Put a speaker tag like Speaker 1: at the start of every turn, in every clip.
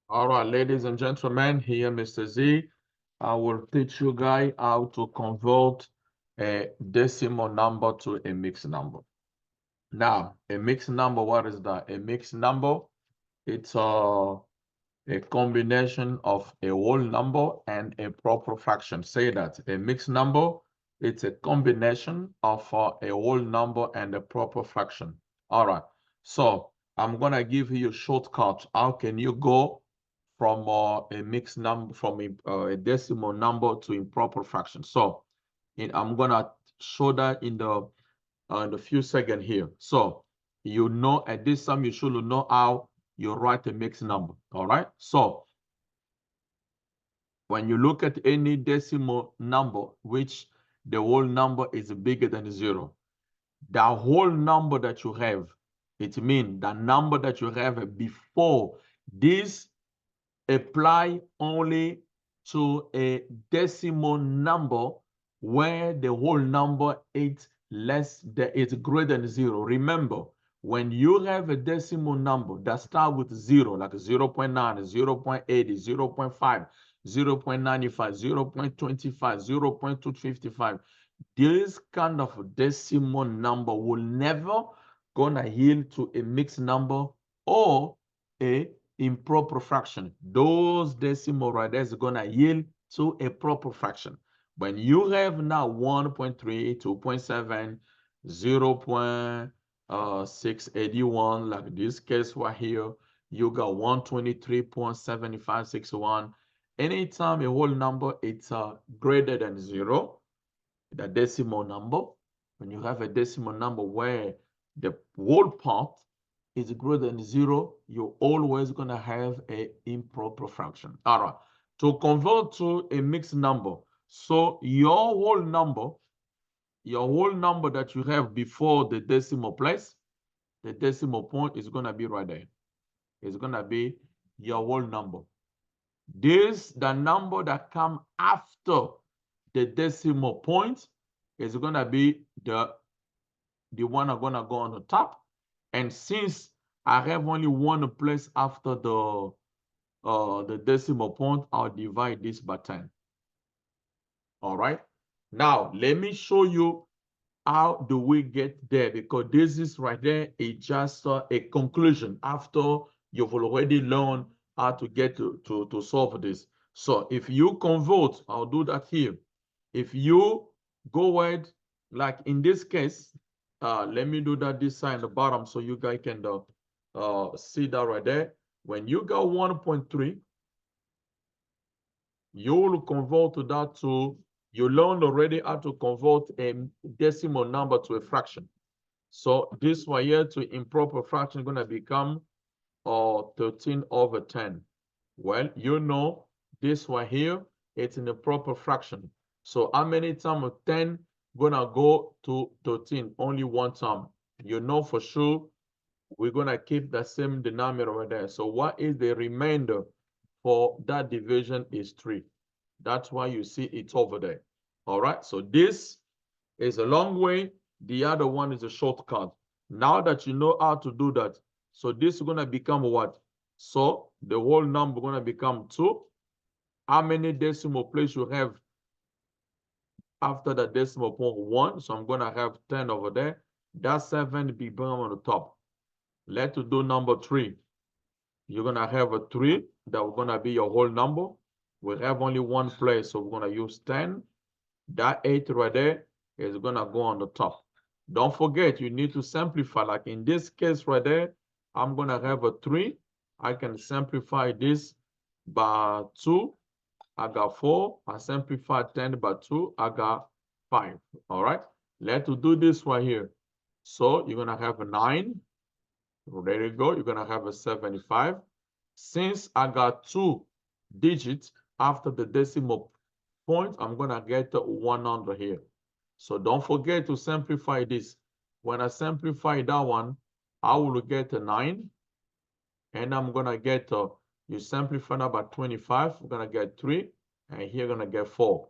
Speaker 1: All right, ladies and gentlemen, here Mr. Z. I will teach you guys how to convert a decimal number to a mixed number. Now, a mixed number, what is that? A mixed number, it's a combination of a whole number and a proper fraction. Say that. A mixed number, it's a combination of a whole number and a proper fraction. All right. So I'm going to give you a shortcut. How can you go from a mixed number, from a decimal number to improper fraction? So I'm going to show that in the few seconds here. So you know at this time you should know how you write a mixed number. All right. So when you look at any decimal number, which the whole number is bigger than zero, the whole number that you have, it means the number that you have before this apply only to a decimal number where the whole number is greater than zero. Remember, when you have a decimal number that starts with zero, like 0 0.9, 0 0.80, 0 0.5, 0 0.95, 0 0.25, 0 0.255, this kind of decimal number will never gonna yield to a mixed number or a improper fraction. Those decimal right there is gonna yield to a proper fraction. When you have now 1.3, 2.7, 0.681, like this case right here, you got 123.7561. Anytime a whole number it's greater than zero, the decimal number, when you have a decimal number where the whole part is greater than zero, you're always going to have an improper fraction. All right. To convert to a mixed number, so your whole number that you have before the decimal place, the decimal point is going to be right there. It's going to be your whole number. The number that come after the decimal point is going to be the one I'm going to go on the top. And since I have only one place after the decimal point, I'll divide this by 10. All right. Now, let me show you how do we get there, because this is right there is just a conclusion after you've already learned how to get to solve this. So if you convert, I'll do that here. If you go ahead, like in this case, let me do that this side in the bottom so you guys can see that right there. When you got 1.3, you will convert to that to, you learned already how to convert a decimal number to a fraction. So this one here to improper fraction is going to become 13 over 10. Well, you know this one here, it's in a proper fraction. So how many times 10 gonna go to 13? Only one time. You know for sure we're gonna keep the same denominator right there. So what is the remainder for that division is 3. That's why you see it's over there. All right, so this is a long way. The other one is a shortcut. Now that you know how to do that, so this is going to become what? So the whole number going to become 2. How many decimal place you have after the decimal point? 1. So I'm going to have 10 over there. That 7 become on the top. Let's do number 3. You're going to have a 3 that we're going to be your whole number. We have only one place, so we're going to use 10. That 8 right there is going to go on the top. Don't forget, you need to simplify. Like in this case right there, I'm going to have a 3. I can simplify this by 2. I got 4. I simplify 10 by 2. I got 5. All right. Let's do this right here. So you're going to have a 9. There you go. You're going to have a 75. Since I got 2 digits after the decimal point, I'm going to get 100 here. So don't forget to simplify this. When I simplify that one, I will get a 9. And I'm going to get, you simplify that by 25, we're going to get 3. And here you're going to get 4.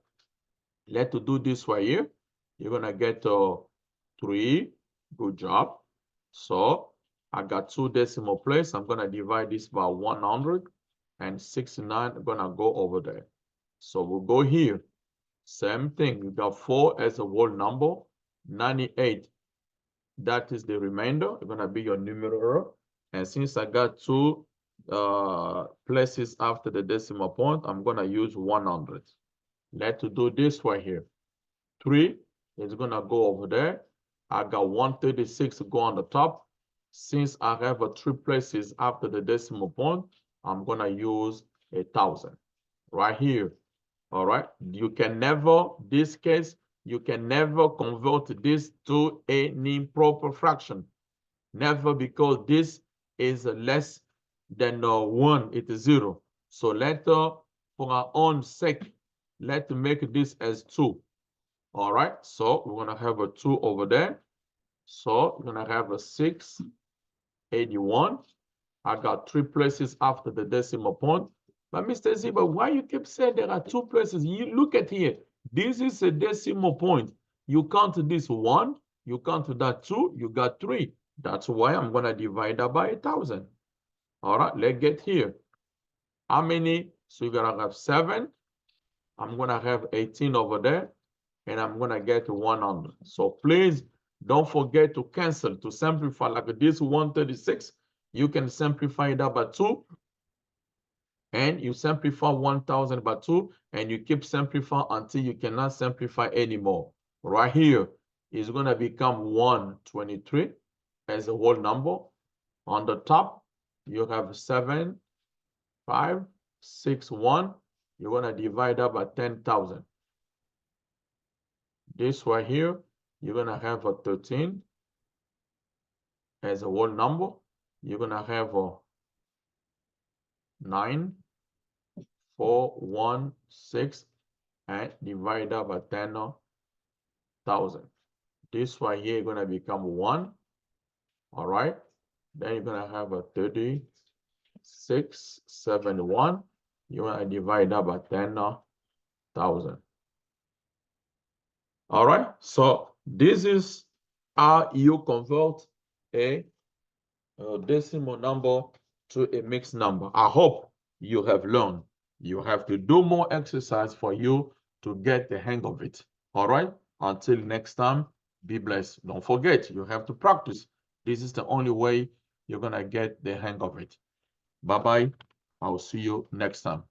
Speaker 1: Let's do this right here. You're going to get 3. Good job. So I got 2 decimal places. I'm going to divide this by 100. and 69 gonna go over there. So we'll go here. Same thing. We got 4 as a whole number. 98. That is the remainder. It's gonna be your numerator. And since I got 2 places after the decimal point, I'm gonna use 100. Let's do this right here. 3 is gonna go over there. I got 136 to go on the top. Since I have 3 places after the decimal point, I'm gonna use 1,000 right here. All right. You can never, this case, you can never convert this to an improper fraction. Never, because this is less than 1, it is 0. So for our own sake, let's make this as 2. All right, so we're gonna have a 2 over there. So we're gonna have a 681. I got 3 places after the decimal point. But Mr. Ziba, why you keep saying there are 2 places? You look at here. This is a decimal point. You count this 1, you count that 2, you got 3. That's why I'm gonna divide that by 1,000. All right, let's get here. How many? So you're gonna have 7. I'm gonna have 18 over there, and I'm gonna get 100. So please don't forget to cancel, to simplify. Like this 136, you can simplify that by 2. And you simplify 1,000 by 2, and you keep simplifying until you cannot simplify anymore. Right here is going to become 123 as a whole number. On the top, you have 7, 5, 6, 1. You're going to divide that by 10,000. This right here, you're going to have a 13 as a whole number. You're going to have a 9, 4, 1, 6, and divide that by 10,000. This right here is going to become 1. All right. Then you're going to have a 3671. You want to divide that by 10,000. All right. So this is how you convert a decimal number to a mixed number. I hope you have learned. You have to do more exercise for you to get the hang of it. All right. Until next time, be blessed. Don't forget, you have to practice. This is the only way you're going to get the hang of it. Bye-bye. I'll see you next time.